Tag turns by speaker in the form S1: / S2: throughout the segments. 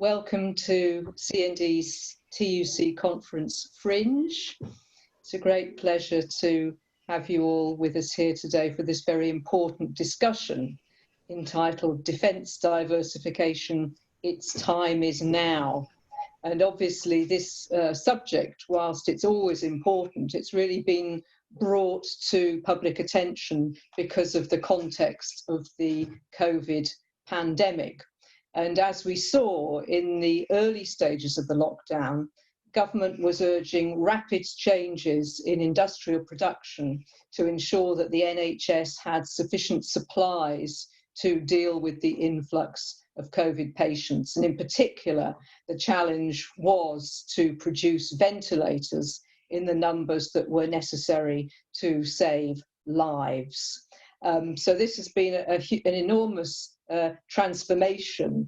S1: Welcome to CND's TUC Conference Fringe. It's a great pleasure to have you all with us here today for this very important discussion entitled Defence Diversification, Its Time is Now. And obviously this subject, whilst it's always important, it's really been brought to public attention because of the context of the COVID pandemic. And as we saw in the early stages of the lockdown, government was urging rapid changes in industrial production to ensure that the NHS had sufficient supplies to deal with the influx of COVID patients. And in particular, the challenge was to produce ventilators in the numbers that were necessary to save lives. So this has been an enormous transformation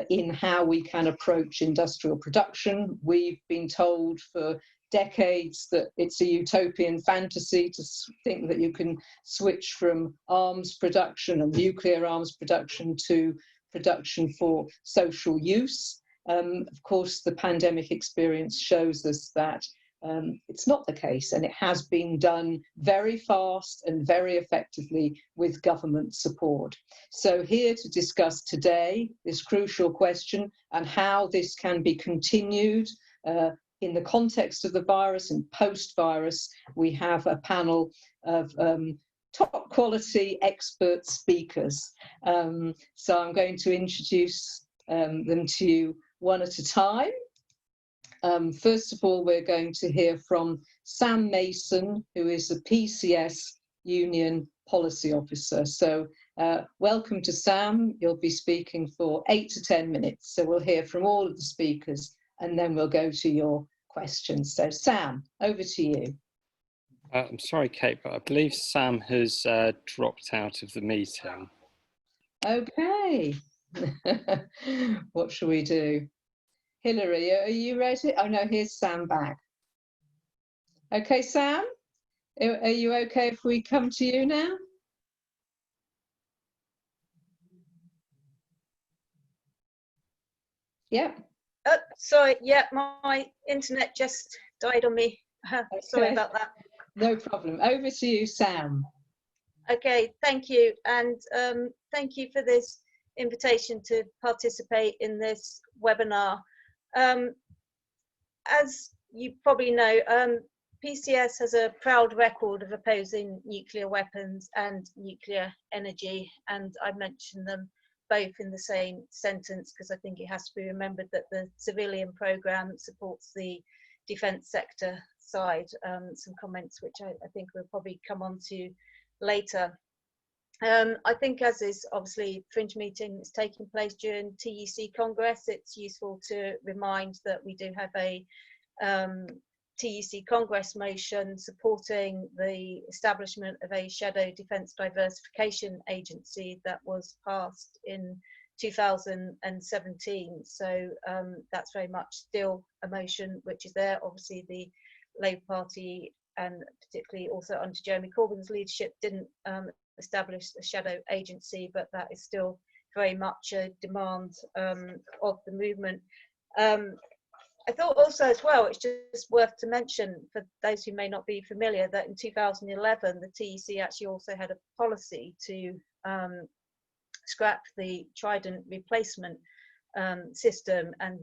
S1: in how we can approach industrial production. We've been told for decades that it's a utopian fantasy to think that you can switch from arms production and nuclear arms production to production for social use. Of course, the pandemic experience shows us that it's not the case, and it has been done very fast and very effectively with government support. So here to discuss today this crucial question and how this can be continued in the context of the virus and post-virus, we have a panel of top quality expert speakers. So I'm going to introduce them to you one at a time. First of all, we're going to hear from Sam Mason, who is the PCS Union Policy Officer. So welcome to Sam. You'll be speaking for 8 to 10 minutes. So we'll hear from all of the speakers and then we'll go to your questions. So Sam, over to you.
S2: I'm sorry, Kate, but I believe Sam has dropped out of the meeting.
S1: Okay. What shall we do? Hilary, are you ready? Oh no, here's Sam back. Okay, Sam, are you okay if we come to you now? Yeah.
S3: Sorry, yeah, my internet just died on me. Sorry about that.
S1: No problem. Over to you, Sam.
S3: Okay, thank you. And thank you for this invitation to participate in this webinar. As you probably know, PCS has a proud record of opposing nuclear weapons and nuclear energy, and I mention them both in the same sentence because I think it has to be remembered that the civilian programme supports the defence sector side. Some comments which I think we'll probably come on to later. I think as is obviously fringe meeting is taking place during TUC Congress, it's useful to remind that we do have a TUC Congress motion supporting the establishment of a shadow defence diversification agency that was passed in 2017. So that's very much still a motion which is there. Obviously the Labour Party and particularly also under Jeremy Corbyn's leadership didn't establish a shadow agency, but that is still very much a demand of the movement. I thought also as well, it's just worth to mention for those who may not be familiar that in 2011 the TEC actually also had a policy to scrap the Trident replacement system, and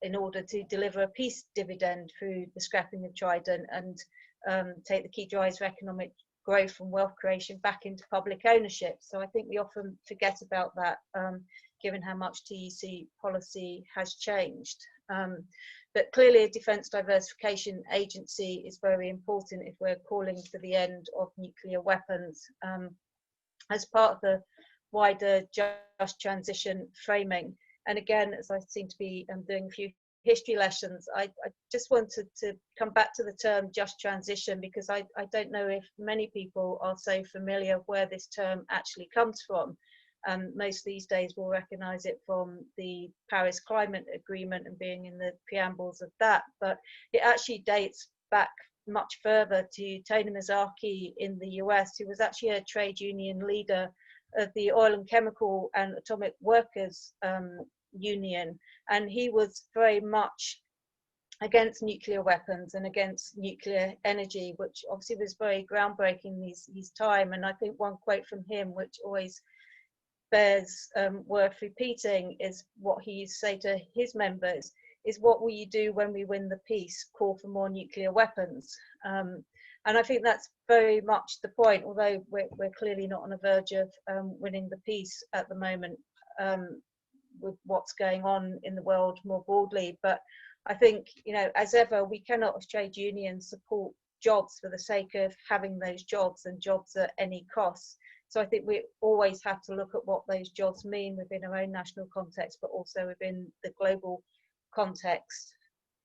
S3: in order to deliver a peace dividend through the scrapping of Trident and take the key drivers of economic growth and wealth creation back into public ownership. So I think we often forget about that, given how much TEC policy has changed. But clearly a defence diversification agency is very important if we're calling for the end of nuclear weapons. As part of the wider just transition framing. And again, as I seem to be doing a few history lessons, I just wanted to come back to the term just transition because I don't know if many people are so familiar where this term actually comes from. Most these days will recognise it from the Paris Climate Agreement and being in the preambles of that, but it actually dates back much further to Tony Mazzarchi in the US, who was actually a trade union leader of the oil and chemical and atomic workers Union, and he was very much against nuclear weapons and against nuclear energy, which obviously was very groundbreaking in his time. And I think one quote from him, which always bears worth repeating, is what he used to say to his members, is what will you do when we win the peace? Call for more nuclear weapons. And I think that's very much the point, although we're clearly not on the verge of winning the peace at the moment with what's going on in the world more broadly. But I think, you know, as ever, we cannot as trade unions support jobs for the sake of having those jobs and jobs at any cost. So I think we always have to look at what those jobs mean within our own national context, but also within the global context.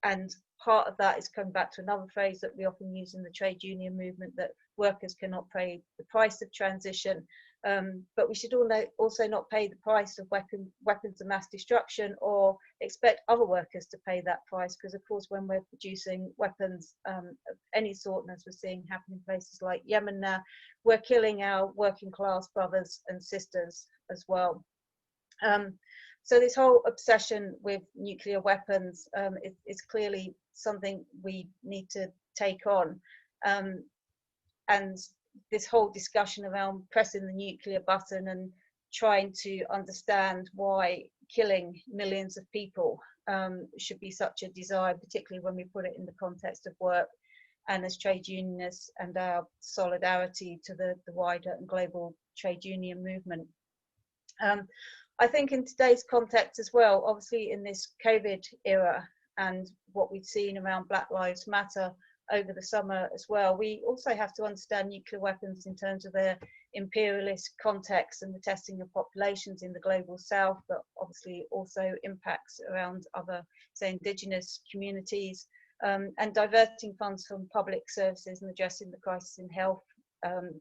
S3: And part of that is coming back to another phrase that we often use in the trade union movement, that workers cannot pay the price of transition, but we should also not pay the price of weapons of mass destruction or expect other workers to pay that price, because of course when we're producing weapons of any sort, and as we're seeing happen in places like Yemen now, we're killing our working class brothers and sisters as well. So this whole obsession with nuclear weapons is clearly something we need to take on. And this whole discussion around pressing the nuclear button and trying to understand why killing millions of people should be such a desire, particularly when we put it in the context of work and as trade unionists and our solidarity to the wider and global trade union movement. I think in today's context as well, obviously in this COVID era and what we've seen around Black Lives Matter over the summer as well, we also have to understand nuclear weapons in terms of their imperialist context and the testing of populations in the global south, but obviously also impacts around other, say, indigenous communities, and diverting funds from public services and addressing the crisis in health,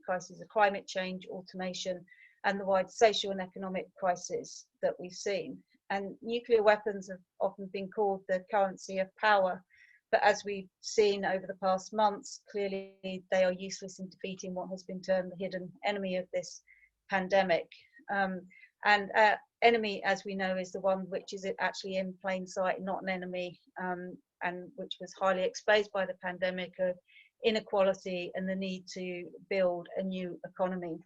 S3: crisis of climate change, automation, and the wide social and economic crisis that we've seen. And nuclear weapons have often been called the currency of power, but as we've seen over the past months, clearly they are useless in defeating what has been termed the hidden enemy of this pandemic. And enemy, as we know, is the one which is actually in plain sight, not an enemy, and which was highly exposed by the pandemic of inequality and the need to build a new economy.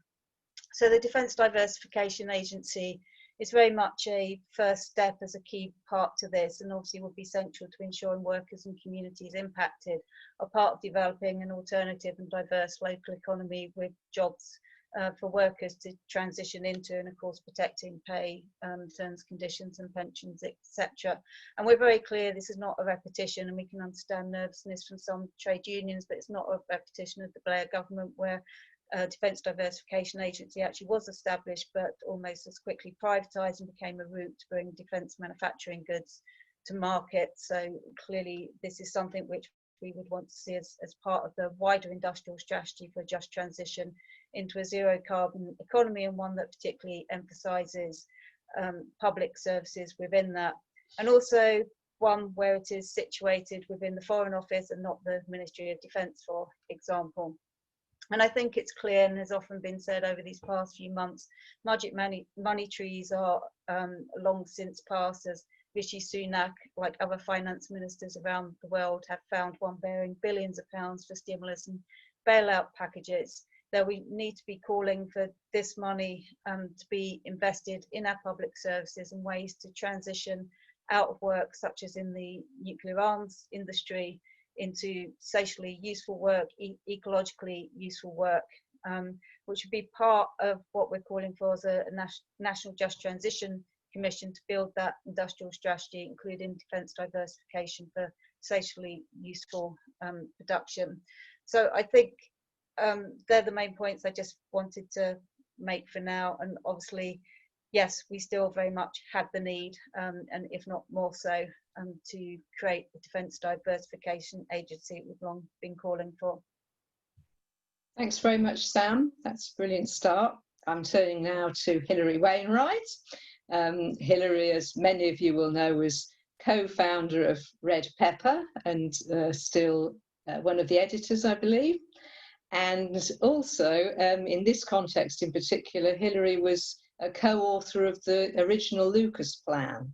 S3: So the Defence Diversification Agency is very much a first step as a key part to this, and obviously will be central to ensuring workers and communities impacted are part of developing an alternative and diverse local economy with jobs for workers to transition into, and of course protecting pay, terms, conditions and pensions, etc. And we're very clear this is not a repetition, and we can understand nervousness from some trade unions, but it's not a repetition of the Blair government, where Defence Diversification Agency actually was established, but almost as quickly privatised and became a route to bring defence manufacturing goods to market. So clearly this is something which we would want to see as part of the wider industrial strategy for a just transition into a zero carbon economy, and one that particularly emphasises public services within that, and also one where it is situated within the Foreign Office and not the Ministry of Defence, for example. And I think it's clear, and has often been said over these past few months, magic money trees are long since passed, as Rishi Sunak, like other finance ministers around the world, have found one bearing billions of pounds for stimulus and bailout packages. That we need to be calling for this money to be invested in our public services and ways to transition out of work, such as in the nuclear arms industry, into socially useful work, ecologically useful work, which would be part of what we're calling for as a national just transition commission to build that industrial strategy, including defence diversification for socially useful production. So I think they're the main points I just wanted to make for now. And obviously, yes, we still very much have the need, and if not more so, to create the Defence Diversification Agency we've long been calling for.
S1: Thanks very much, Sam. That's a brilliant start. I'm turning now to Hilary Wainwright. Hilary, as many of you will know, was co-founder of Red Pepper and still one of the editors, I believe. And also, in this context in particular, Hilary was a co-author of the original Lucas plan.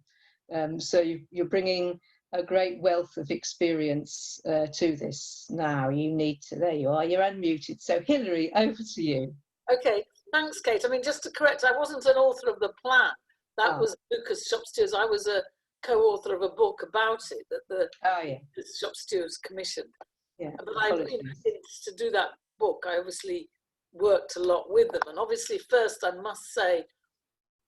S1: So you're bringing a great wealth of experience to this now. You need to, there you are, you're unmuted. So Hilary, over to you.
S4: Okay, thanks, Kate. I mean, just to correct, I wasn't an author of the plan. That was Lucas Shop Stewards. I was a co-author of a book about it that the Shop Stewards commissioned.
S1: Yeah,
S4: but to do that book, I obviously worked a lot with them. And obviously, first, I must say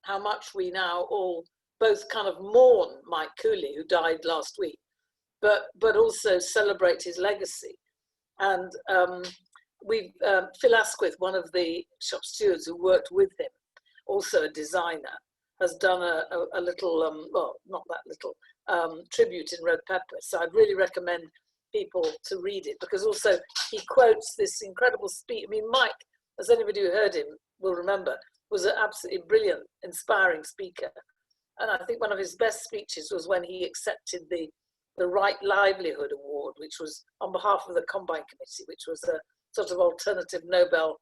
S4: how much we now all both kind of mourn Mike Cooley, who died last week, but also celebrate his legacy. And Phil Asquith, one of the shop stewards who worked with him, also a designer, has done a little, well, not that little, tribute in red pepper. So I'd really recommend people to read it, because also he quotes this incredible speech. I mean, Mike, as anybody who heard him will remember, was an absolutely brilliant, inspiring speaker. And I think one of his best speeches was when he accepted the Right Livelihood Award, which was on behalf of the Combine Committee, which was a sort of alternative Nobel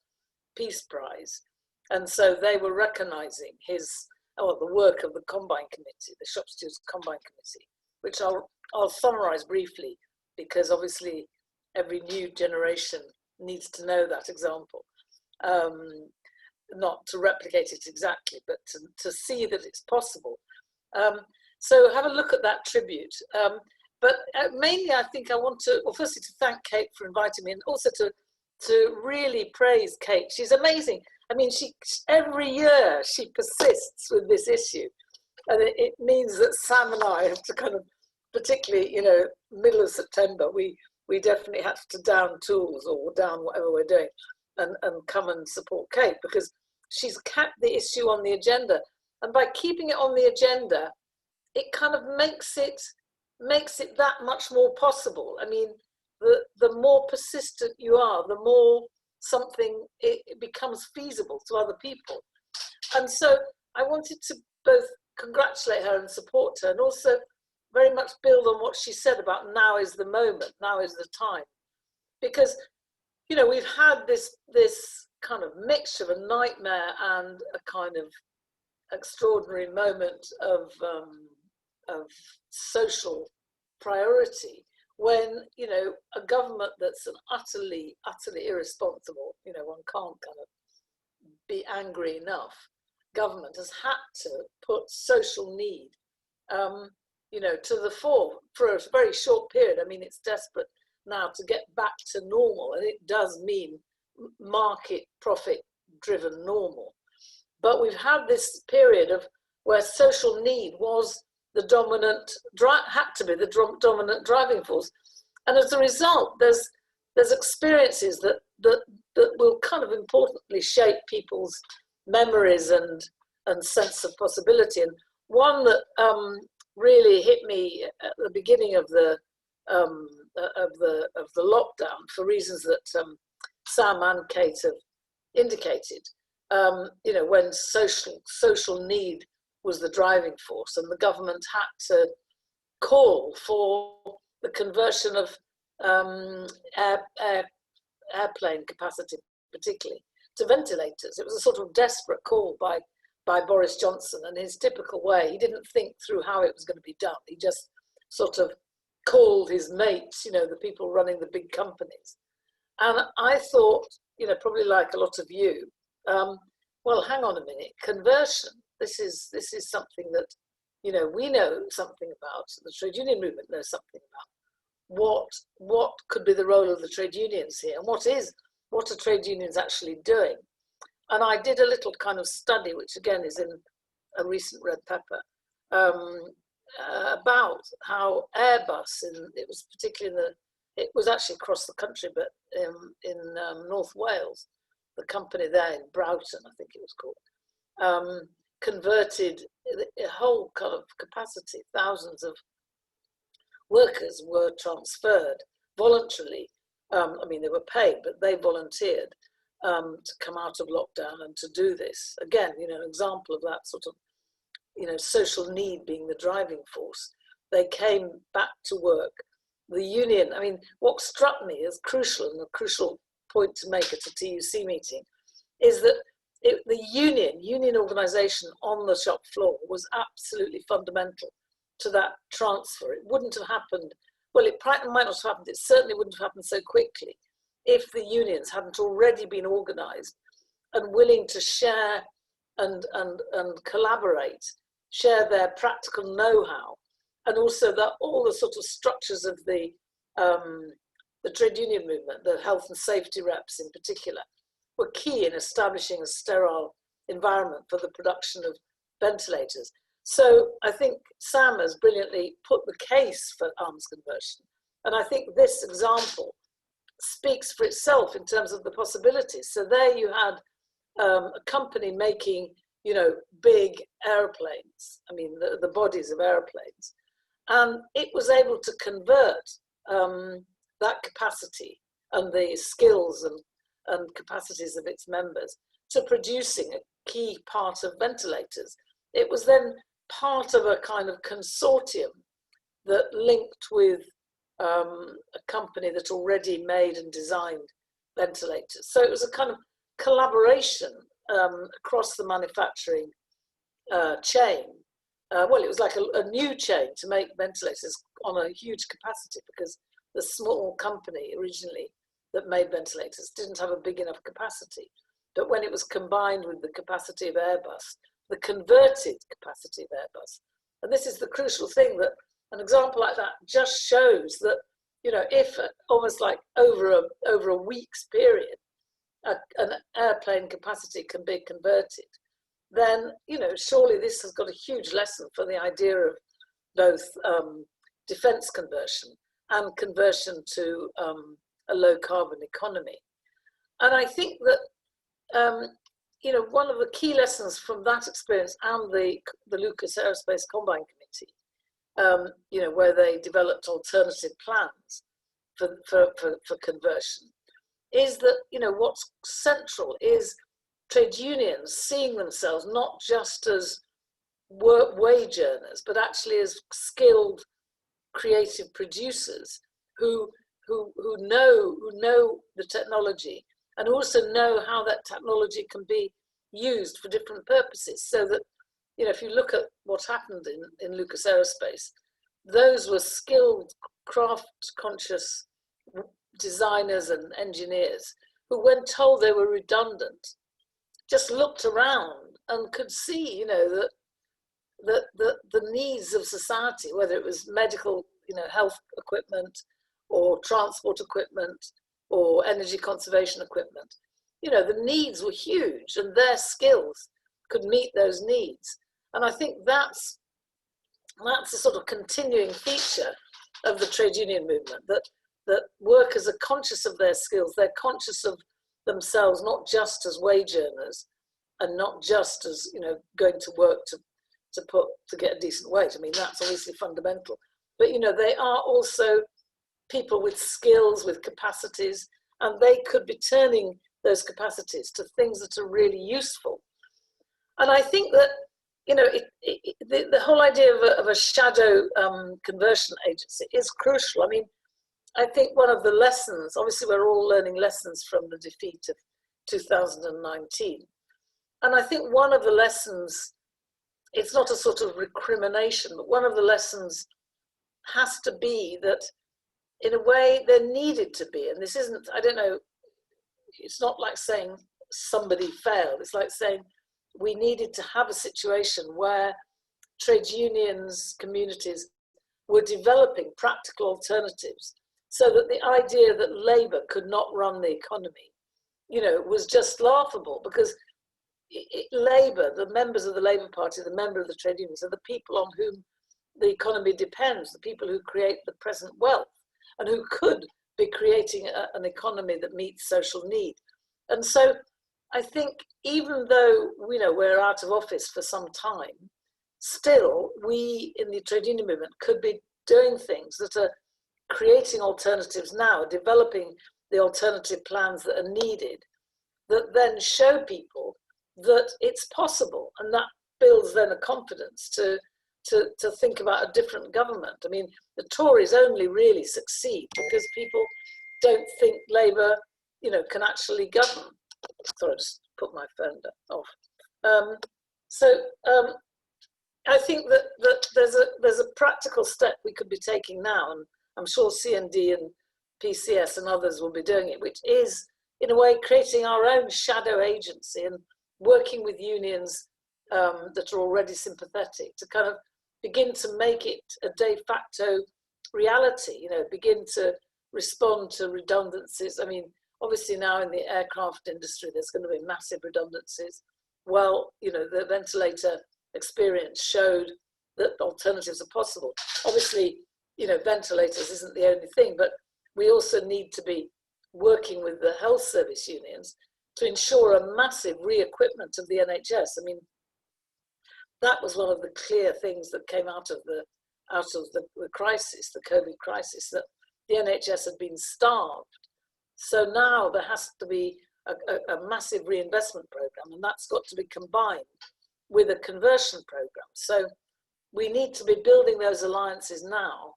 S4: Peace Prize. And so they were recognizing the work of the Combine Committee, the Shop Stewards Combine Committee, which I'll summarize briefly, because obviously every new generation needs to know that example. Not to replicate it exactly, but to see that it's possible. So have a look at that tribute. But mainly I think I want to, well, firstly to thank Kate for inviting me, and also to really praise Kate. She's amazing. I mean, every year she persists with this issue. And it means that Sam and I have to kind of, particularly, middle of September, we definitely have to down tools or down whatever we're doing and come and support Kate, because she's kept the issue on the agenda. And by keeping it on the agenda, it kind of makes it that much more possible. I mean, the more persistent you are, the more something it becomes feasible to other people. And so I wanted to both congratulate her and support her, and also very much build on what she said about now is the moment, now is the time. Because, we've had this kind of mixture of a nightmare and a kind of extraordinary moment of social priority, when a government that's an utterly irresponsible, one can't kind of be angry enough, government has had to put social need to the fore for a very short period. I mean, it's desperate now to get back to normal, and it does mean market profit driven normal. But we've had this period where social need was the dominant, had to be the dominant driving force. And as a result, there's experiences that will kind of importantly shape people's memories and sense of possibility. And one that really hit me at the beginning of the lockdown, for reasons that Sam and Kate have indicated, when social need was the driving force, and the government had to call for the conversion of airplane capacity, particularly, to ventilators. It was a sort of desperate call by Boris Johnson, and his typical way, he didn't think through how it was going to be done. He just sort of called his mates, the people running the big companies. And I thought, probably like a lot of you, well, hang on a minute, conversion, this is something that, we know something about, the trade union movement knows something about. What could be the role of the trade unions here, and what are trade unions actually doing? And I did a little kind of study, which again is in a recent red pepper, about how Airbus, it was particularly it was actually across the country, but in North Wales, the company there in Broughton, I think it was called, converted a whole kind of capacity. Thousands of workers were transferred voluntarily. I mean, they were paid, but they volunteered to come out of lockdown and to do this. Again, an example of that sort of, social need being the driving force. They came back to work. The union, I mean, what struck me as crucial, and a crucial point to make at a TUC meeting, is that the union organization on the shop floor was absolutely fundamental. to that transfer. It wouldn't have happened, well, it might not have happened, it certainly wouldn't have happened so quickly if the unions hadn't already been organised and willing to share and collaborate, share their practical know-how, and also that all the sort of structures of the trade union movement, the health and safety reps in particular, were key in establishing a sterile environment for the production of ventilators. So I think Sam has brilliantly put the case for arms conversion. And I think this example speaks for itself in terms of the possibilities. So there you had a company making, you know, big airplanes, I mean, the bodies of airplanes. And it was able to convert that capacity and the skills and capacities of its members to producing a key part of ventilators. It was then part of a kind of consortium that linked with a company that already made and designed ventilators. So it was a kind of collaboration across the manufacturing chain. Well, it was like a new chain to make ventilators on a huge capacity, because the small company originally that made ventilators didn't have a big enough capacity. But when it was combined with the capacity of Airbus, the converted capacity of Airbus, and this is the crucial thing, that an example like that just shows that, you know, if almost like over a week's period, an airplane capacity can be converted, then, you know, surely this has got a huge lesson for the idea of both defence conversion and conversion to a low carbon economy. And I think that, you know, one of the key lessons from that experience and the Lucas Aerospace Combine Committee, you know, where they developed alternative plans for conversion, is that, you know, what's central is trade unions seeing themselves not just as wage earners, but actually as skilled, creative producers who know the technology, and also know how that technology can be used for different purposes. So that, you know, if you look at what happened in Lucas Aerospace, those were skilled, craft-conscious designers and engineers who, when told they were redundant, just looked around and could see, you know, that the needs of society, whether it was medical, you know, health equipment or transport equipment or energy conservation equipment, you know, the needs were huge and their skills could meet those needs. And I think that's a sort of continuing feature of the trade union movement, that workers are conscious of their skills, they're conscious of themselves not just as wage earners and not just as, you know, going to work to get a decent wage. I mean, that's obviously fundamental, but, you know, they are also people with skills, with capacities, and they could be turning those capacities to things that are really useful. And I think that, you know, the whole idea of a shadow conversion agency is crucial. I mean, I think one of the lessons, obviously we're all learning lessons from the defeat of 2019. And I think one of the lessons, it's not a sort of recrimination, but one of the lessons has to be that, in a way, there needed to be, and this isn't, I don't know, it's not like saying somebody failed. It's like saying we needed to have a situation where trade unions, communities were developing practical alternatives, so that the idea that Labour could not run the economy, you know, was just laughable, because Labour, the members of the Labour Party, the members of the trade unions, are the people on whom the economy depends, the people who create the present wealth and who could be creating an economy that meets social need. And so I think, even though, you know, we're out of office for some time, still we in the trade union movement could be doing things that are creating alternatives now, developing the alternative plans that are needed, that then show people that it's possible, and that builds then a confidence to think about a different government. I mean, the Tories only really succeed because people don't think Labour, you know, can actually govern. Sorry, I just put my phone off. I think that there's a practical step we could be taking now, and I'm sure CND and PCS and others will be doing it, which is, in a way, creating our own shadow agency and working with unions that are already sympathetic to kind of begin to make it a de facto reality, you know, begin to respond to redundancies. I mean, obviously now in the aircraft industry, there's going to be massive redundancies. Well, you know, the ventilator experience showed that alternatives are possible. Obviously, you know, ventilators isn't the only thing, but we also need to be working with the health service unions to ensure a massive re-equipment of the NHS. I mean, that was one of the clear things that came out of the crisis, the COVID crisis, that the NHS had been starved. So now there has to be a massive reinvestment program, and that's got to be combined with a conversion program. So we need to be building those alliances now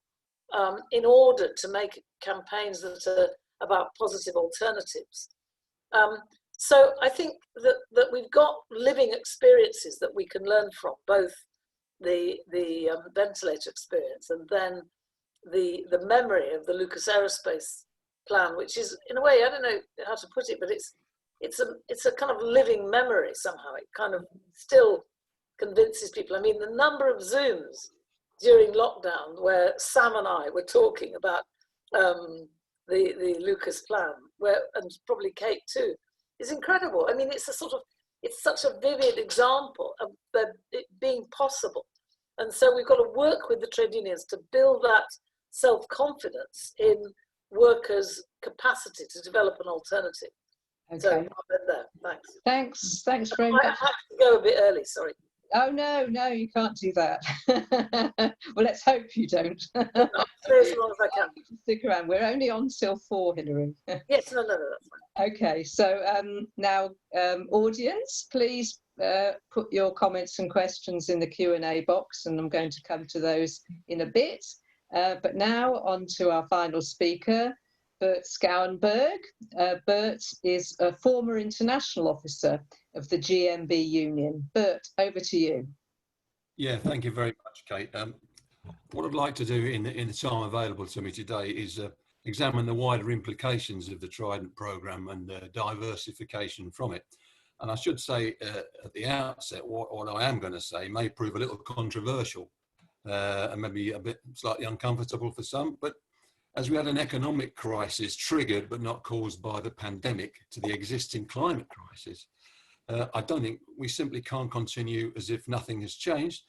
S4: in order to make campaigns that are about positive alternatives. So I think that we've got living experiences that we can learn from, both the ventilator experience and then the memory of the Lucas Aerospace plan, which is, in a way, I don't know how to put it, but it's a kind of living memory somehow. It kind of still convinces people. I mean, the number of Zooms during lockdown where Sam and I were talking about the Lucas plan, and probably Kate too, is incredible. I mean, it's such a vivid example of it being possible. And so we've got to work with the trade unions to build that self-confidence in workers' capacity to develop an alternative.
S1: Okay.
S4: So I'll end there. Thanks.
S1: Thanks very much.
S4: I have to go a bit early, sorry.
S1: Oh, no, you can't do that. Well, let's hope you don't.
S4: No, as long as I can.
S1: Stick around. We're only on till 4, Hilary.
S4: Yes, no, that's fine.
S1: Okay, so now, audience, please put your comments and questions in the Q&A box, and I'm going to come to those in a bit. But now on to our final speaker, Bert Schouwenburg. Bert is a former international officer of the GMB Union. Bert, over to you.
S5: Yeah, thank you very much, Kate. What I'd like to do in the time available to me today is examine the wider implications of the Trident programme and diversification from it. And I should say at the outset, what I am going to say may prove a little controversial and maybe a bit slightly uncomfortable for some, but as we had an economic crisis triggered but not caused by the pandemic to the existing climate crisis, I don't think we simply can't continue as if nothing has changed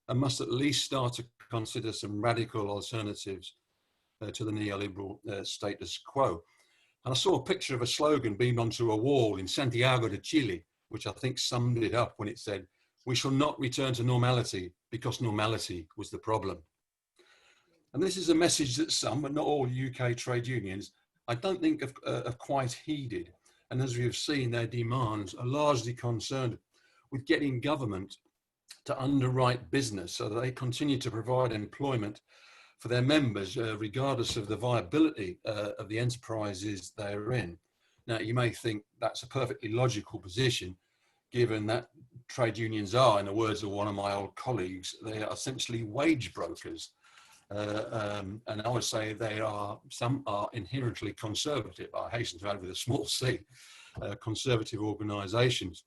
S5: and must at least start to consider some radical alternatives to the neoliberal status quo. And I saw a picture of a slogan beamed onto a wall in Santiago de Chile, which I think summed it up when it said, "We shall not return to normality because normality was the problem." And this is a message that some, but not all UK trade unions, I don't think have quite heeded. And as we have seen, their demands are largely concerned with getting government to underwrite business so that they continue to provide employment for their members, regardless of the viability of the enterprises they're in. Now, you may think that's a perfectly logical position, given that trade unions are, in the words of one of my old colleagues, they are essentially wage brokers. And I would say some are inherently conservative. I hasten to add with a small c, conservative organisations.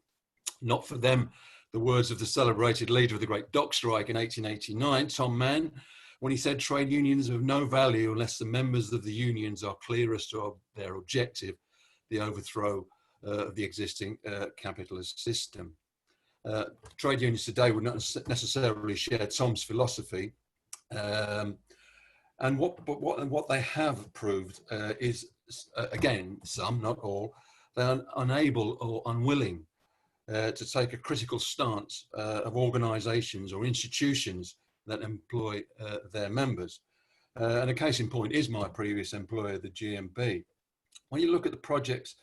S5: Not for them, the words of the celebrated leader of the Great Dock Strike in 1889, Tom Mann, when he said trade unions are of no value unless the members of the unions are clear as to their objective, the overthrow of the existing capitalist system. Trade unions today would not necessarily share Tom's philosophy. And what they have proved is, again, some, not all, they are unable or unwilling to take a critical stance of organisations or institutions that employ their members. And a case in point is my previous employer, the GMB. When you look at the projects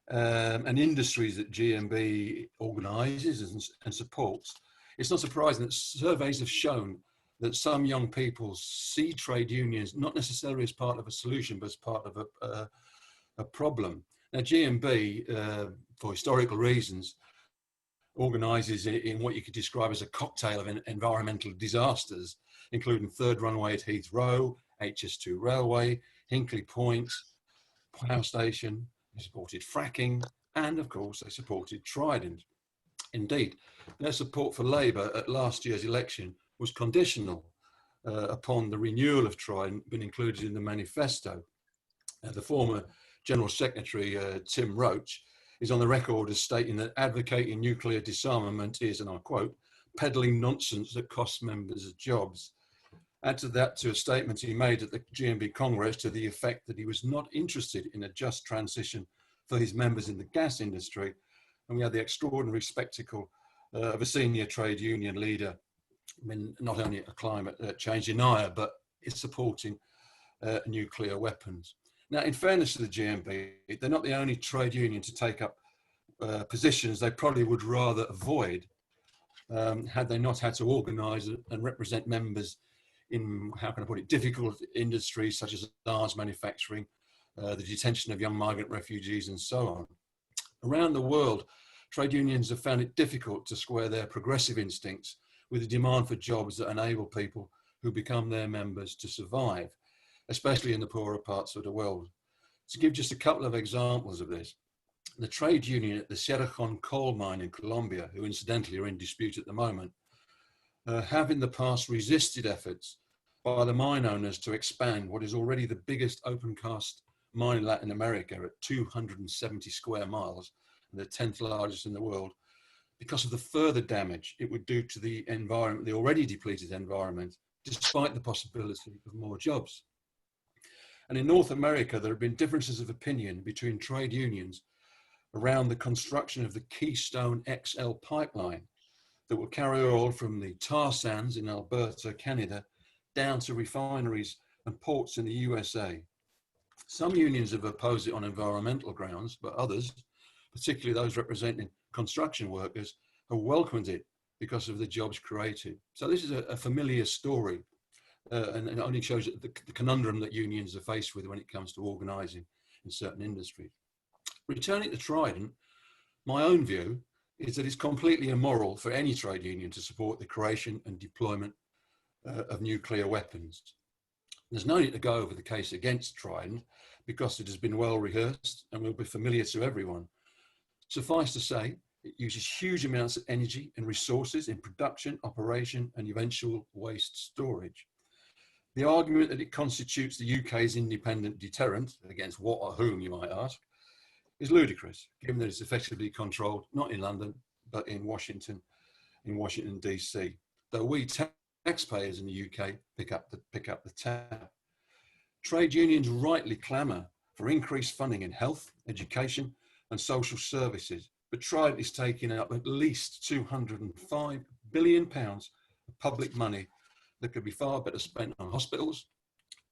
S5: and industries that GMB organises and supports, it's not surprising that surveys have shown that some young people see trade unions not necessarily as part of a solution, but as part of a problem. Now, GMB, for historical reasons, organises in what you could describe as a cocktail of environmental disasters, including third runway at Heathrow, HS2 railway, Hinkley Point, power station. They supported fracking, and of course they supported Trident. Indeed, their support for Labour at last year's election was conditional upon the renewal of Trident being included in the manifesto. The former General Secretary, Tim Roach, is on the record as stating that advocating nuclear disarmament is, and I quote, peddling nonsense that costs members jobs. Add to that to a statement he made at the GMB Congress to the effect that he was not interested in a just transition for his members in the gas industry. And we had the extraordinary spectacle of a senior trade union leader, I mean, not only a climate change denier, but is supporting nuclear weapons. Now, in fairness to the GMB, they're not the only trade union to take up positions they probably would rather avoid had they not had to organise and represent members in, how can I put it, difficult industries such as arms manufacturing, the detention of young migrant refugees and so on. Around the world, trade unions have found it difficult to square their progressive instincts with the demand for jobs that enable people who become their members to survive, especially in the poorer parts of the world. To give just a couple of examples of this, the trade union at the Cerrejón coal mine in Colombia, who incidentally are in dispute at the moment, have in the past resisted efforts by the mine owners to expand what is already the biggest open cast mine in Latin America at 270 square miles, and the 10th largest in the world, because of the further damage it would do to the environment, the already depleted environment, despite the possibility of more jobs. And in North America, there have been differences of opinion between trade unions around the construction of the Keystone XL pipeline that will carry oil from the tar sands in Alberta, Canada, down to refineries and ports in the USA. Some unions have opposed it on environmental grounds, but others, particularly those representing construction workers, have welcomed it because of the jobs created. So this is a familiar story, and it only shows the conundrum that unions are faced with when it comes to organising in certain industries. Returning to Trident, my own view is that it's completely immoral for any trade union to support the creation and deployment of nuclear weapons. There's no need to go over the case against Trident because it has been well rehearsed and will be familiar to everyone. Suffice to say, it uses huge amounts of energy and resources in production, operation, and eventual waste storage. The argument that it constitutes the UK's independent deterrent, against what or whom you might ask, is ludicrous, given that it's effectively controlled not in London, but in Washington DC. Though we taxpayers in the UK pick up the tab. Trade unions rightly clamour for increased funding in health, education, and social services, but Trident is taking up at least £205 billion of public money that could be far better spent on hospitals,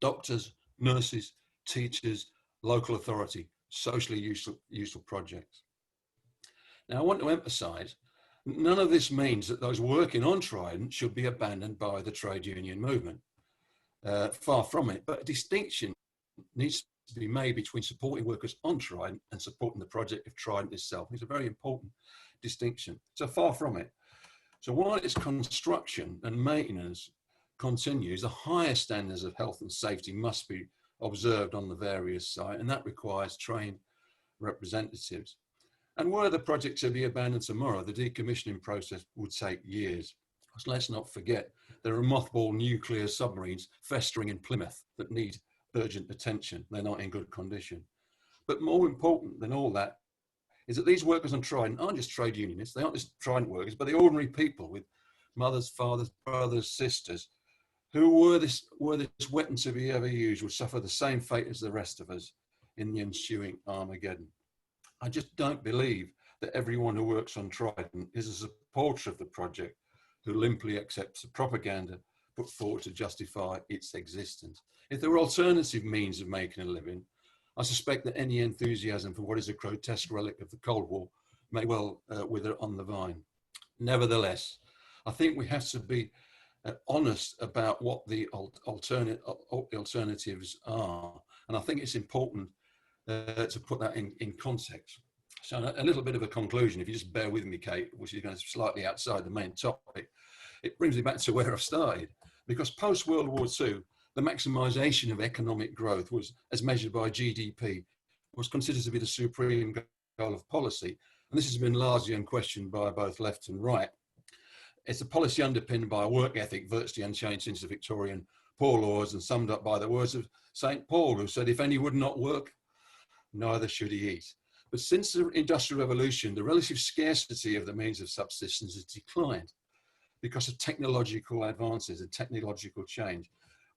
S5: doctors, nurses, teachers, local authority, socially useful projects. Now, I want to emphasise, none of this means that those working on Trident should be abandoned by the trade union movement. Far from it, but a distinction needs to be made between supporting workers on Trident and supporting the project of Trident itself. It's a very important distinction. So far from it. So while its construction and maintenance continues, the higher standards of health and safety must be observed on the various sites, and that requires trained representatives. And were the project to be abandoned tomorrow, the decommissioning process would take years. So let's not forget, there are mothball nuclear submarines festering in Plymouth that need urgent attention. They're not in good condition. But more important than all that is that these workers on Trident aren't just trade unionists, they aren't just Trident workers, but the ordinary people with mothers, fathers, brothers, sisters, who were this weapon to be ever used would suffer the same fate as the rest of us in the ensuing Armageddon. I just don't believe that everyone who works on Trident is a supporter of the project who limply accepts the propaganda put forward to justify its existence. If there were alternative means of making a living, I suspect that any enthusiasm for what is a grotesque relic of the Cold War may well wither on the vine. Nevertheless, I think we have to be honest about what the alternatives are. And I think it's important to put that in context. So a little bit of a conclusion, if you just bear with me, Kate, which is going to slightly outside the main topic. It brings me back to where I've started, because post-World War II, the maximisation of economic growth was, as measured by GDP, was considered to be the supreme goal of policy. And this has been largely unquestioned by both left and right. It's a policy underpinned by a work ethic virtually unchanged since the Victorian Poor Laws, and summed up by the words of St. Paul, who said, if any would not work, neither should he eat. But since the Industrial Revolution, the relative scarcity of the means of subsistence has declined because of technological advances and technological change.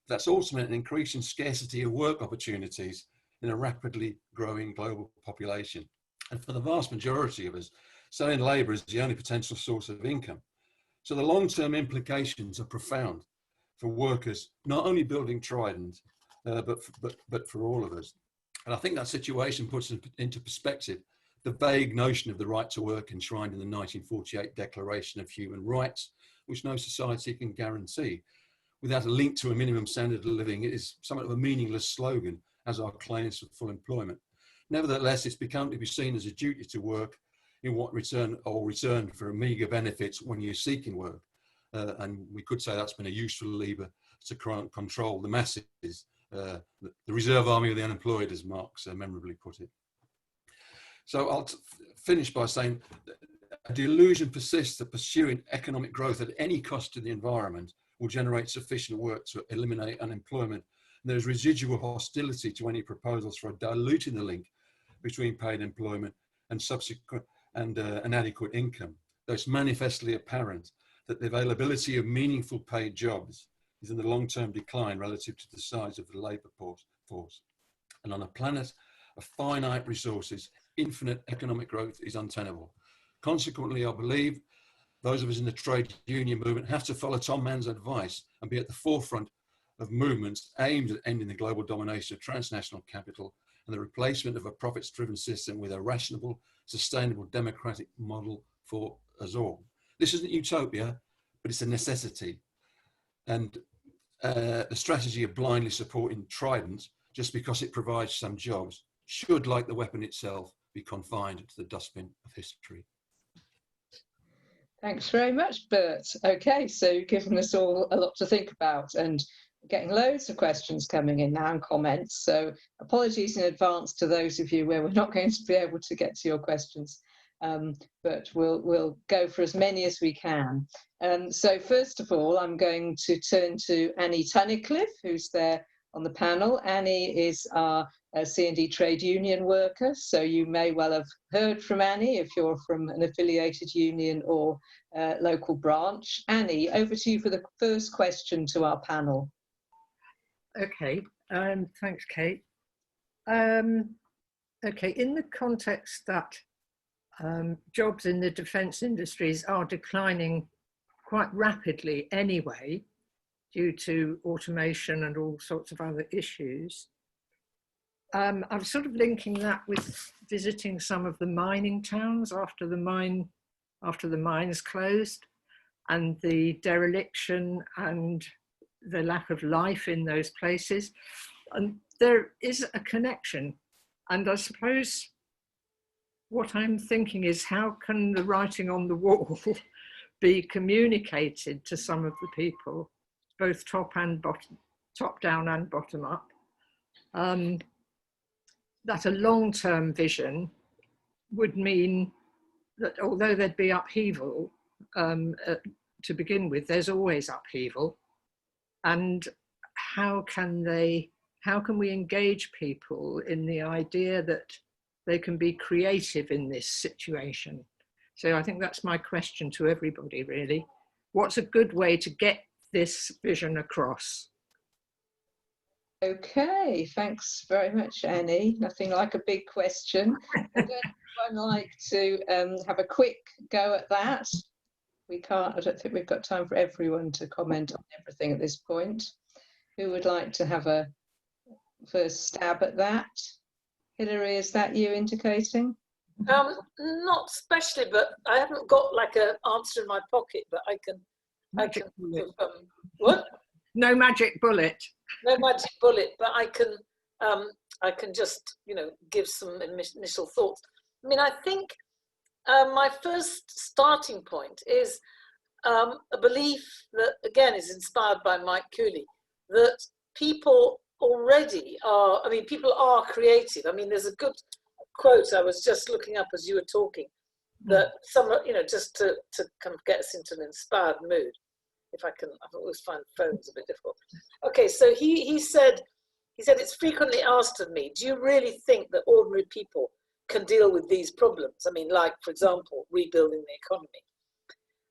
S5: That's also meant an increasing scarcity of work opportunities in a rapidly growing global population. And for the vast majority of us, selling labour is the only potential source of income. So the long-term implications are profound for workers, not only building Trident, but for all of us. And I think that situation puts into perspective the vague notion of the right to work enshrined in the 1948 Declaration of Human Rights, which no society can guarantee. Without a link to a minimum standard of living, it is somewhat of a meaningless slogan, as are claims for full employment. Nevertheless, it's become to be seen as a duty to work in what return for meagre benefits when you're seeking work. And we could say that's been a useful lever to control the masses, the reserve army of the unemployed, as Marx memorably put it. So I'll finish by saying a delusion persists that pursuing economic growth at any cost to the environment will generate sufficient work to eliminate unemployment. And there's residual hostility to any proposals for diluting the link between paid employment and subsequent and an adequate income. Though it's manifestly apparent that the availability of meaningful paid jobs is in the long-term decline relative to the size of the labour force. And on a planet of finite resources, infinite economic growth is untenable. Consequently, I believe those of us in the trade union movement have to follow Tom Mann's advice and be at the forefront of movements aimed at ending the global domination of transnational capital and the replacement of a profits-driven system with a rational, sustainable democratic model for us all. This isn't utopia, but it's a necessity. And the strategy of blindly supporting Trident just because it provides some jobs should, like the weapon itself, be confined to the dustbin of history.
S1: Thanks very much, Bert. Okay, so you've given us all a lot to think about, and getting loads of questions coming in now and comments. So apologies in advance to those of you where we're not going to be able to get to your questions, but we'll go for as many as we can. So first of all, I'm going to turn to Annie Tunnicliffe, who's there on the panel. Annie is our C&D trade union worker, so you may well have heard from Annie if you're from an affiliated union or local branch. Annie, over to you for the first question to our panel.
S6: Okay, thanks, Kate. Okay, in the context that jobs in the defence industries are declining quite rapidly anyway, due to automation and all sorts of other issues, I'm sort of linking that with visiting some of the mining towns after the mines closed, and the dereliction and the lack of life in those places. And there is a connection. And I suppose what I'm thinking is, how can the writing on the wall be communicated to some of the people, both top down and bottom up, that a long-term vision would mean that although there'd be upheaval to begin with, there's always upheaval. And how can we engage people in the idea that they can be creative in this situation? So I think that's my question to everybody, really. What's a good way to get this vision across?
S1: Okay, thanks very much, Annie. Nothing like a big question. Would anyone like to have a quick go at that? I don't think we've got time for everyone to comment on everything at this point. Who would like to have a first stab at that? Hilary, is that you indicating?
S4: Not especially, but I haven't got like an answer in my pocket, but I can what?
S6: No magic bullet.
S4: No magic bullet, but I can just, give some initial thoughts. I mean, I think my first starting point is a belief that, again, is inspired by Mike Cooley, that people already are, I mean, people are creative. I mean, there's a good quote I was just looking up as you were talking, that some, you know, just to kind of get us into an inspired mood. If I can, I always find phones a bit difficult. Okay, so he said, it's frequently asked of me, do you really think that ordinary people can deal with these problems? I mean, like, for example, rebuilding the economy.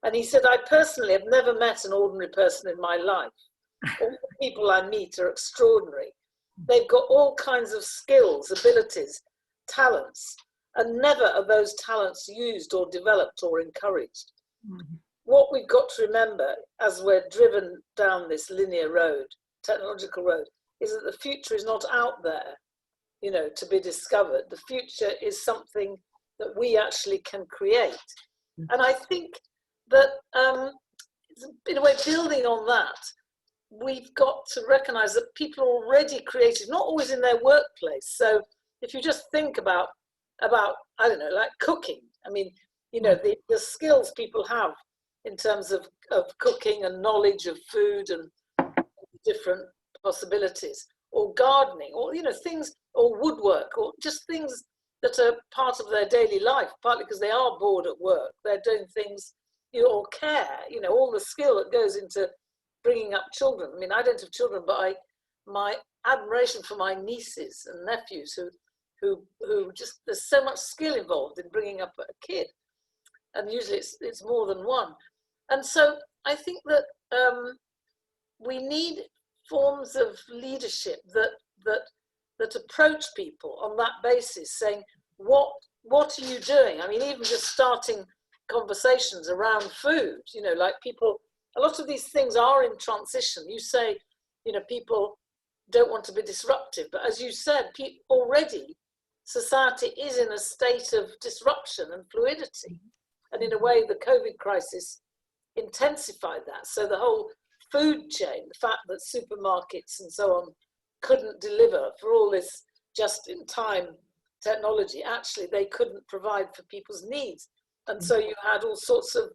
S4: And he said, I personally have never met an ordinary person in my life. All the people I meet are extraordinary. They've got all kinds of skills, abilities, talents, and never are those talents used or developed or encouraged. Mm-hmm. What we've got to remember as we're driven down this linear road, technological road, is that the future is not out there, you know, to be discovered. The future is something that we actually can create. And I think that, in a way, building on that, we've got to recognize that people are already creative, not always in their workplace. So if you just think about I don't know, like cooking, I mean, you know, the skills people have in terms of cooking and knowledge of food and different possibilities, or gardening, or, you know, things, or woodwork, or just things that are part of their daily life, partly because they are bored at work, they're doing things, you know, or care, you know, all the skill that goes into bringing up children. I mean, I don't have children, but my admiration for my nieces and nephews who just, there's so much skill involved in bringing up a kid, and usually it's more than one. And so I think that we need forms of leadership that approach people on that basis, saying, what are you doing? I mean, even just starting conversations around food, you know, like people, a lot of these things are in transition. You say, you know, people don't want to be disruptive, but as you said, already society is in a state of disruption and fluidity. And in a way, the COVID crisis intensified that. So the whole food chain, the fact that supermarkets and so on couldn't deliver for all this just-in-time technology, actually they couldn't provide for people's needs. And so you had all sorts of,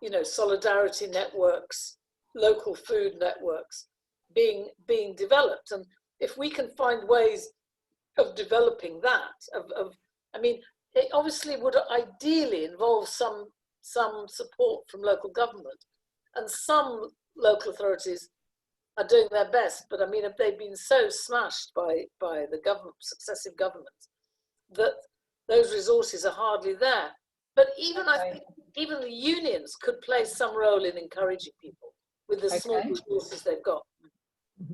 S4: you know, solidarity networks, local food networks being developed. And if we can find ways of developing that, I mean, it obviously would ideally involve some support from local government, and some local authorities are doing their best, but I mean, if they've been so smashed by the government, successive governments, that those resources are hardly there. But even I think even the unions could play some role in encouraging people with the small resources they've got.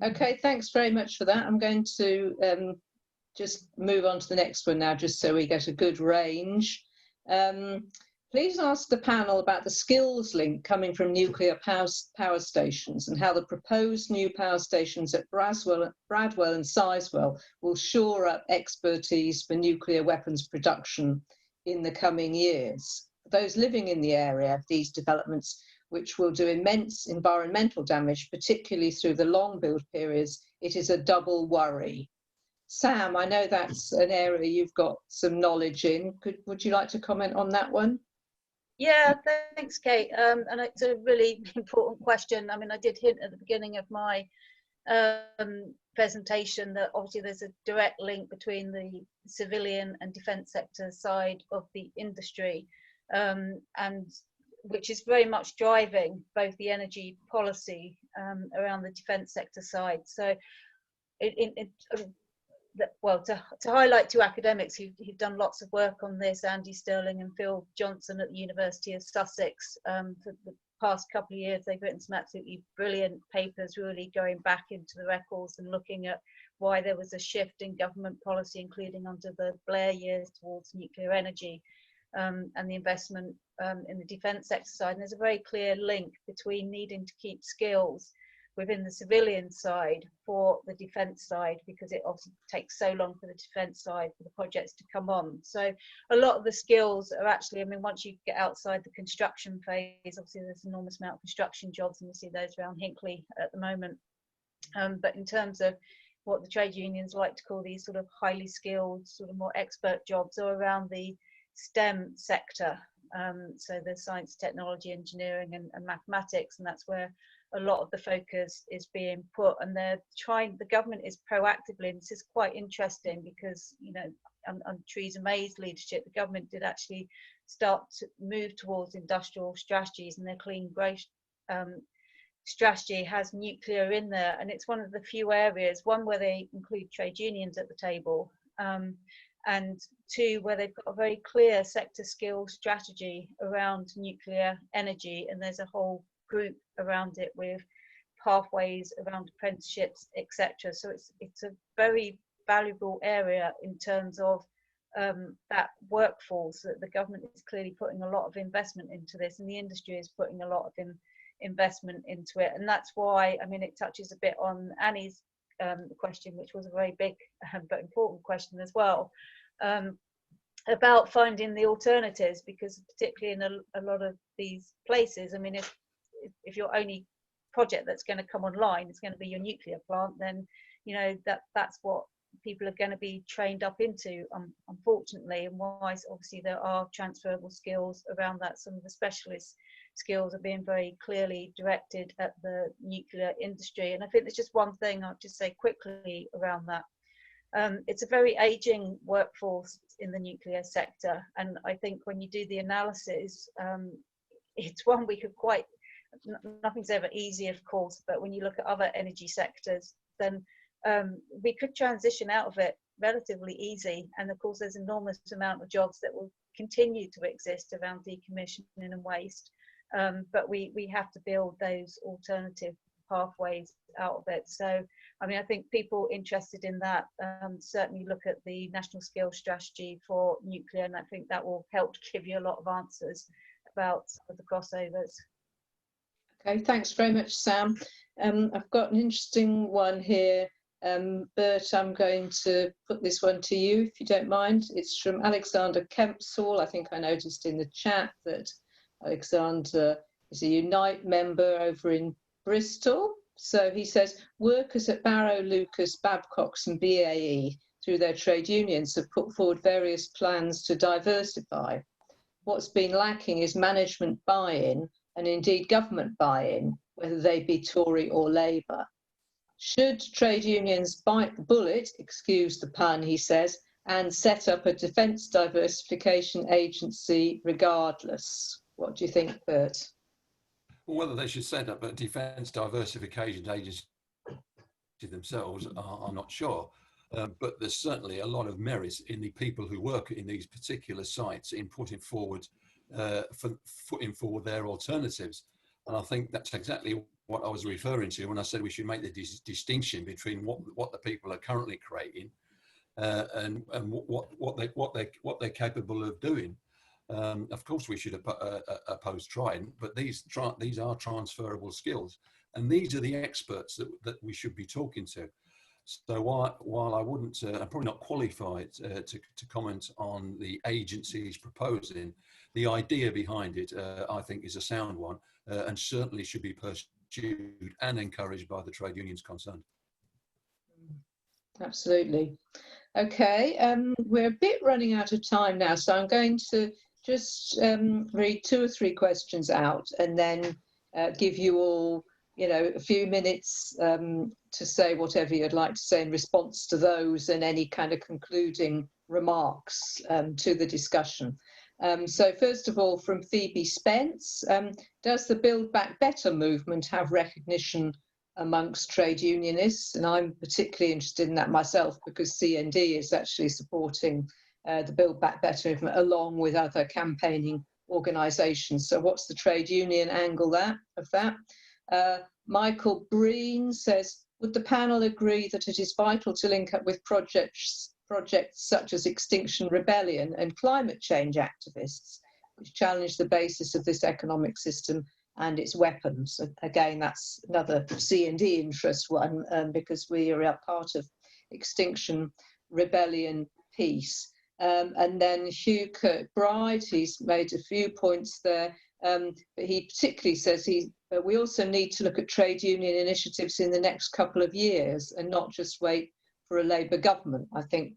S1: Okay, thanks very much for that. I'm going to just move on to the next one now, just so we get a good range. Please ask the panel about the skills link coming from nuclear power stations, and how the proposed new power stations at Bradwell and Sizewell will shore up expertise for nuclear weapons production in the coming years. For those living in the area, these developments, which will do immense environmental damage, particularly through the long build periods, it is a double worry. Sam, I know that's an area you've got some knowledge in. Would you like to comment on that one?
S3: Yeah, thanks, Kate. And it's a really important question. I mean, I did hint at the beginning of my presentation that obviously there's a direct link between the civilian and defence sector side of the industry, and which is very much driving both the energy policy around the defence sector side. So well, to highlight two academics who've done lots of work on this, Andy Sterling and Phil Johnson at the University of Sussex, for the past couple of years, they've written some absolutely brilliant papers, really going back into the records and looking at why there was a shift in government policy, including under the Blair years, towards nuclear energy, and the investment in the defence sector side. And there's a very clear link between needing to keep skills within the civilian side for the defence side, because it obviously takes so long for the defence side for the projects to come on. So a lot of the skills are actually, I mean, once you get outside the construction phase, obviously there's an enormous amount of construction jobs, and you see those around Hinckley at the moment. But in terms of what the trade unions like to call these sort of highly skilled, sort of more expert jobs, are around the STEM sector. So the science, technology, engineering and mathematics, and that's where a lot of the focus is being put. And the government is proactively, and this is quite interesting because, you know, under Theresa May's leadership, the government did actually start to move towards industrial strategies, and their clean growth strategy has nuclear in there, and it's one of the few areas, one, where they include trade unions at the table, and two, where they've got a very clear sector skill strategy around nuclear energy, and there's a whole group around it with pathways around apprenticeships, etc. So it's a very valuable area in terms of that workforce, that the government is clearly putting a lot of investment into this, and the industry is putting a lot of investment into it. And that's why, I mean, it touches a bit on Annie's question, which was a very big but important question as well, about finding the alternatives, because particularly in a lot of these places, I mean, if your only project that's going to come online is going to be your nuclear plant, then, you know, that's what people are going to be trained up into, unfortunately. And whilst obviously there are transferable skills around that, some of the specialist skills are being very clearly directed at the nuclear industry. And I think there's just one thing I'll just say quickly around that. It's a very aging workforce in the nuclear sector, and I think when you do the analysis, it's one we could quite, nothing's ever easy, of course, but when you look at other energy sectors, then we could transition out of it relatively easy. And of course, there's an enormous amount of jobs that will continue to exist around decommissioning and waste, but we have to build those alternative pathways out of it. So, I mean, I think people interested in that certainly look at the National Skills Strategy for nuclear, and I think that will help give you a lot of answers about some of the crossovers.
S1: Okay, thanks very much, Sam. I've got an interesting one here. Bert, I'm going to put this one to you, if you don't mind. It's from Alexander Kempsall. I think I noticed in the chat that Alexander is a Unite member over in Bristol. So he says, workers at Barrow, Lucas, Babcock's and BAE, through their trade unions, have put forward various plans to diversify. What's been lacking is management buy-in, and indeed government buy-in, whether they be Tory or Labour. Should trade unions bite the bullet, excuse the pun, he says, and set up a defence diversification agency regardless? What do you think, Bert?
S5: Well, whether they should set up a defence diversification agency themselves, I'm not sure. But there's certainly a lot of merit in the people who work in these particular sites in putting forward their alternatives. And I think that's exactly what I was referring to when I said we should make the distinction between what the people are currently creating and what they're capable of doing. Of course, we should oppose Trident, but these are transferable skills, and these are the experts that we should be talking to. So while I wouldn't, I'm probably not qualified to comment on the agencies proposing, the idea behind it, I think, is a sound one, and certainly should be pursued and encouraged by the trade unions concerned.
S1: Absolutely. Okay, we're a bit running out of time now, so I'm going to just read 2 or 3 questions out, and then give you all, you know, a few minutes to say whatever you'd like to say in response to those, and any kind of concluding remarks to the discussion. So first of all, from Phoebe Spence, does the Build Back Better movement have recognition amongst trade unionists? And I'm particularly interested in that myself, because CND is actually supporting the Build Back Better movement along with other campaigning organisations. So what's the trade union angle of that? Michael Breen says, would the panel agree that it is vital to link up with projects such as Extinction Rebellion and climate change activists, which challenge the basis of this economic system and its weapons? Again, that's another C&D interest one, because we are a part of Extinction Rebellion piece. And then Hugh Kirkbride, he's made a few points there, but he particularly says we also need to look at trade union initiatives in the next couple of years and not just wait for a Labour government. I think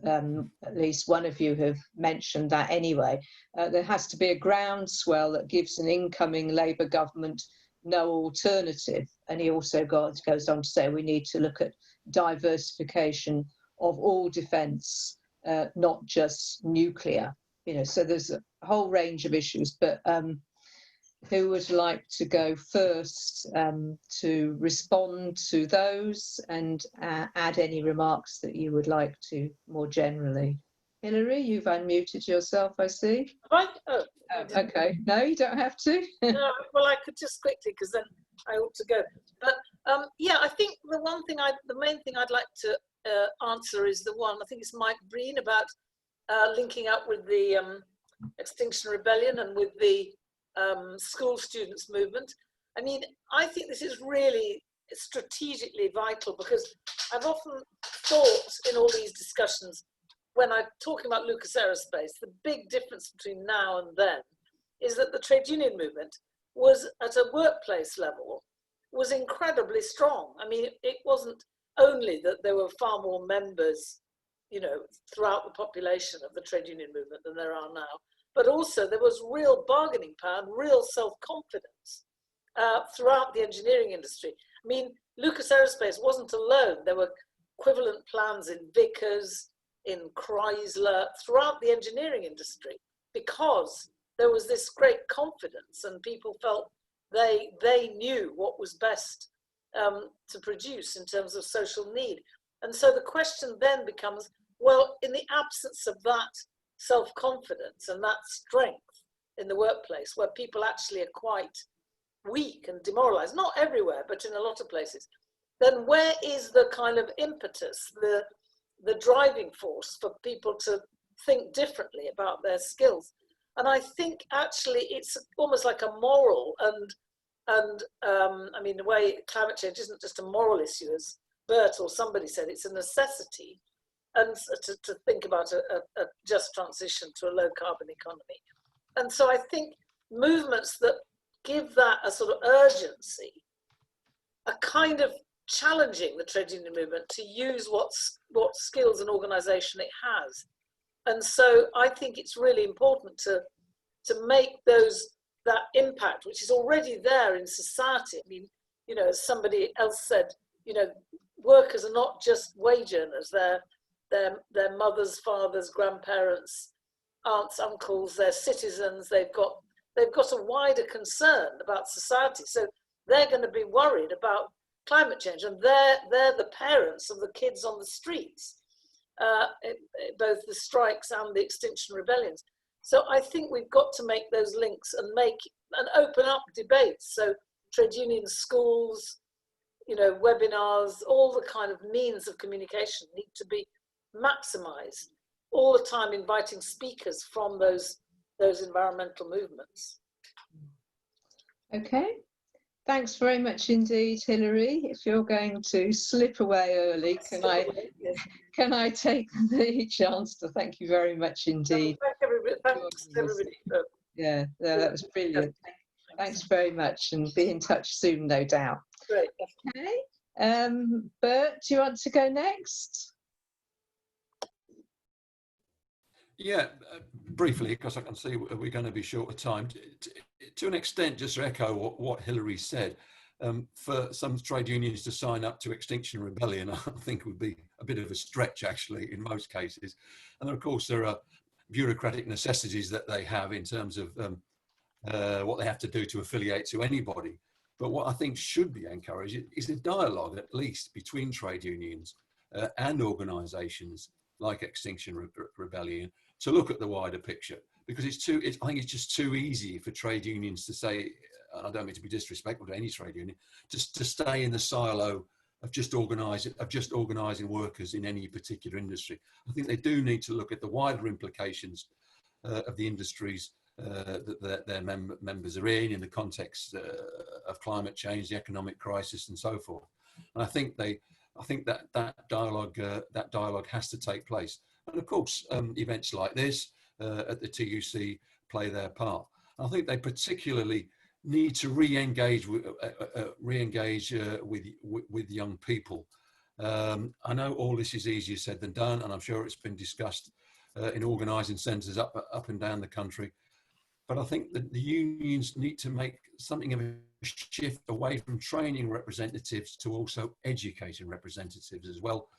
S1: at least one of you have mentioned that anyway. There has to be a groundswell that gives an incoming Labour government no alternative. And he also goes on to say we need to look at diversification of all defence, not just nuclear. You know, so there's a whole range of issues, but who would like to go first to respond to those and add any remarks that you would like to more generally? Hilary, you've unmuted yourself, I see.
S4: Right? Oh,
S1: okay. No, you don't have to.
S4: no, well, I could just quickly, because then I ought to go. But yeah, I think the main thing I'd like to answer is the one, I think it's Mike Breen, about linking up with the Extinction Rebellion and with the school students movement. I mean, I think this is really strategically vital, because I've often thought in all these discussions, when I'm talking about Lucas Aerospace, the big difference between now and then is that the trade union movement was, at a workplace level, was incredibly strong. I mean, it wasn't only that there were far more members, you know, throughout the population of the trade union movement than there are now, but also there was real bargaining power and real self-confidence throughout the engineering industry. I mean, Lucas Aerospace wasn't alone. There were equivalent plans in Vickers, in Chrysler, throughout the engineering industry, because there was this great confidence and people felt they knew what was best to produce in terms of social need. And so the question then becomes, well, in the absence of that self-confidence and that strength in the workplace, where people actually are quite weak and demoralized, not everywhere, but in a lot of places, then where is the kind of impetus, the driving force for people to think differently about their skills? And I think actually it's almost like a moral and I mean, the way climate change isn't just a moral issue, as Bert or somebody said, it's a necessity, and to think about a just transition to a low carbon economy. And so I think movements that give that a sort of urgency are kind of challenging the trade union movement to use what skills and organisation it has. And so I think it's really important to make that impact, which is already there in society. I mean, you know, as somebody else said, you know, workers are not just wage earners. They're mothers, fathers, grandparents, aunts, uncles. They're citizens. They've got a wider concern about society. So they're going to be worried about climate change, and they're the parents of the kids on the streets, both the strikes and the Extinction Rebellions. So I think we've got to make those links and open up debates. So trade unions, schools, you know, webinars, all the kind of means of communication need to be maximised, all the time inviting speakers from those environmental movements.
S1: Okay. Thanks very much indeed, Hilary. If you're going to slip away early, can I take the chance to thank you very much indeed?
S4: Thanks everybody.
S1: Yeah, that was brilliant. Thanks very much, and be in touch soon, no doubt.
S4: Great.
S1: Okay. Bert, do you want to go next?
S5: Yeah, briefly, because I can see we're going to be short of time. To an extent, just to echo what Hilary said, for some trade unions to sign up to Extinction Rebellion, I think would be a bit of a stretch, actually, in most cases. And of course, there are bureaucratic necessities that they have in terms of what they have to do to affiliate to anybody. But what I think should be encouraged is a dialogue, at least, between trade unions and organisations like Extinction Rebellion, to look at the wider picture, because I think it's just too easy for trade unions to say, I don't mean to be disrespectful to any trade union, just to stay in the silo of just organising workers in any particular industry. I think they do need to look at the wider implications of the industries that their members are in the context of climate change, the economic crisis, and so forth. And I think that dialogue has to take place. And of course, events like this at the TUC play their part. I think they particularly need to re-engage with young people I know all this is easier said than done, and I'm sure it's been discussed in organising centres up and down the country. But I think that the unions need to make something of a shift away from training representatives to also educating representatives as well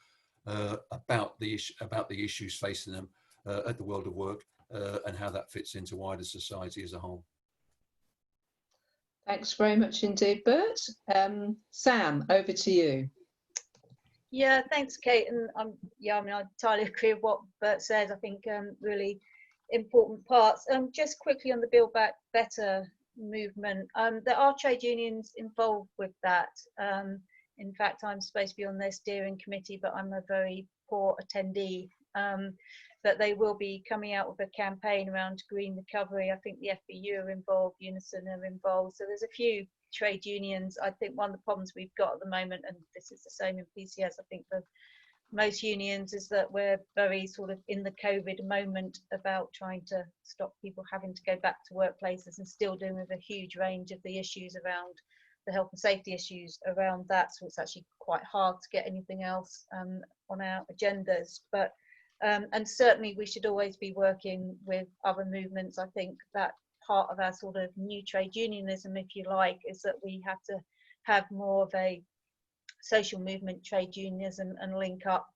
S5: about the issues facing them at the world of work and how that fits into wider society as a whole.
S1: Thanks very much indeed, Bert. Sam, over to you.
S3: Yeah, thanks, Kate. And I entirely agree with what Bert says. I think really important parts. Just quickly on the Build Back Better movement, there are trade unions involved with that. In fact, I'm supposed to be on their steering committee, but I'm a very poor attendee. But they will be coming out with a campaign around green recovery. I think the FBU are involved, Unison are involved. So there's a few trade unions. I think one of the problems we've got at the moment, and this is the same in PCS, I think for most unions, is that we're very sort of in the COVID moment about trying to stop people having to go back to workplaces and still dealing with a huge range of the issues around the health and safety issues around that. So it's actually quite hard to get anything else on our agendas. But and certainly we should always be working with other movements. I think that part of our sort of new trade unionism, if you like, is that we have to have more of a social movement trade unionism and link up.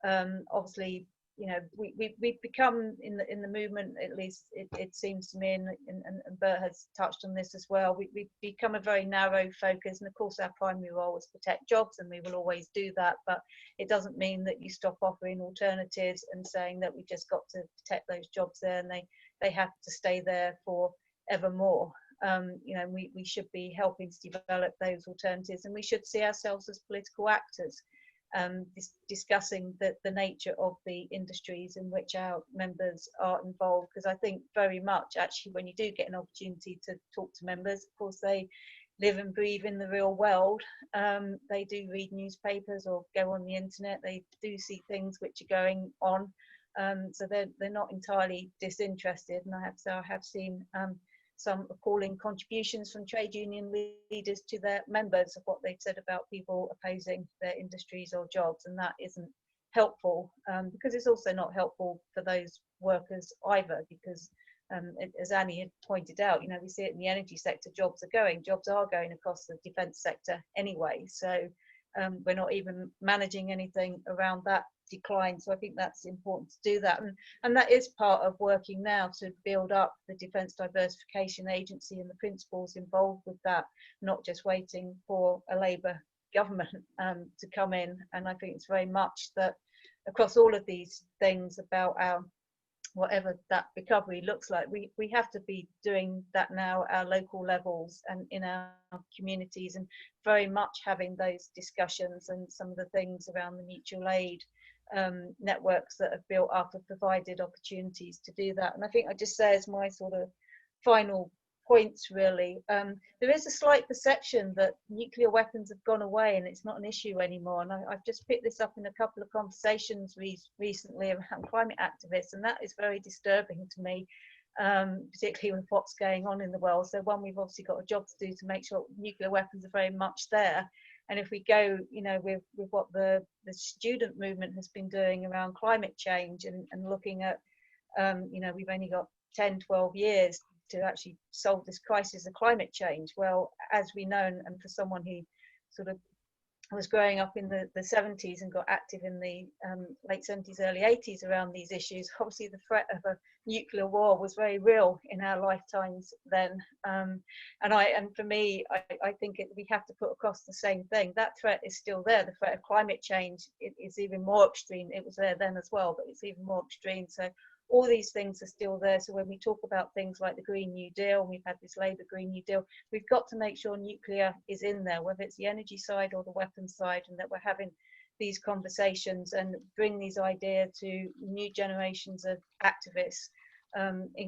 S3: Obviously, you know, we've become in the movement, at least it seems to me, and Bert has touched on this as well, we've become a very narrow focus, and of course our primary role is protect jobs, and we will always do that, but it doesn't mean that you stop offering alternatives and saying that we just got to protect those jobs there and they have to stay there for evermore. You know, we should be helping to develop those alternatives, and we should see ourselves as political actors, discussing the nature of the industries in which our members are involved. Because I think very much, actually, when you do get an opportunity to talk to members, of course, they live and breathe in the real world. They do read newspapers or go on the internet. They do see things which are going on. So they're not entirely disinterested. And I have to say, I have seen some appalling contributions from trade union leaders to their members of what they've said about people opposing their industries or jobs, and that isn't helpful, because it's also not helpful for those workers either, because as Annie had pointed out, you know, we see it in the energy sector, jobs are going across the defence sector anyway, so we're not even managing anything around that decline. So I think that's important to do that, and that is part of working now to build up the Defence Diversification Agency and the principles involved with that, not just waiting for a Labour government to come in. And I think it's very much that across all of these things about our whatever that recovery looks like, we have to be doing that now at our local levels and in our communities, and very much having those discussions, and some of the things around the mutual aid networks that have built up have provided opportunities to do that. And I think I just say as my sort of final points really, there is a slight perception that nuclear weapons have gone away and it's not an issue anymore, and I've just picked this up in a couple of conversations recently around climate activists, and that is very disturbing to me, particularly with what's going on in the world. So one, we've obviously got a job to do to make sure nuclear weapons are very much there. And if we go, you know, with what the student movement has been doing around climate change and looking at, you know, we've only got 10, 12 years to actually solve this crisis of climate change. Well, as we know, and for someone who sort of was growing up in the 70s and got active in the late 70s, early 80s around these issues, obviously the threat of a nuclear war was very real in our lifetimes then. And for me, I think we have to put across the same thing. That threat is still there. The threat of climate change is even more extreme. It was there then as well, but it's even more extreme. So all these things are still there. So when we talk about things like the Green New Deal, and we've had this Labour Green New Deal, we've got to make sure nuclear is in there, whether it's the energy side or the weapons side, and that we're having these conversations and bring these ideas to new generations of activists,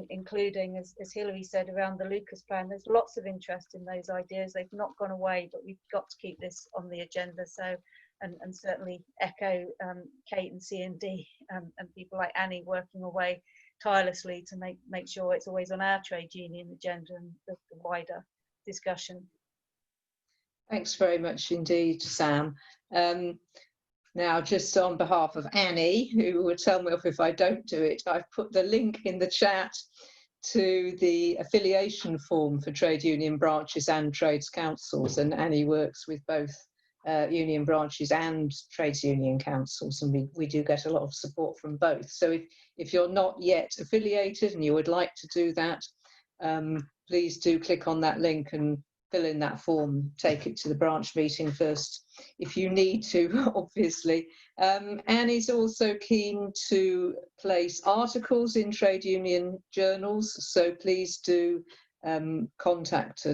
S3: including, as Hilary said, around the Lucas plan. There's lots of interest in those ideas. They've not gone away, but we've got to keep this on the agenda. So, and certainly echo Kate and C&D and people like Annie working away tirelessly to make sure it's always on our trade union agenda and the wider discussion.
S1: Thanks very much indeed, Sam. Now, just on behalf of Annie, who will tell me off if I don't do it, I've put the link in the chat to the affiliation form for trade union branches and trades councils, and Annie works with both union branches and trades union councils, and we do get a lot of support from both. So if you're not yet affiliated and you would like to do that, please do click on that link and fill in that form, take it to the branch meeting first if you need to, obviously. Annie's also keen to place articles in trade union journals, so please do contact us.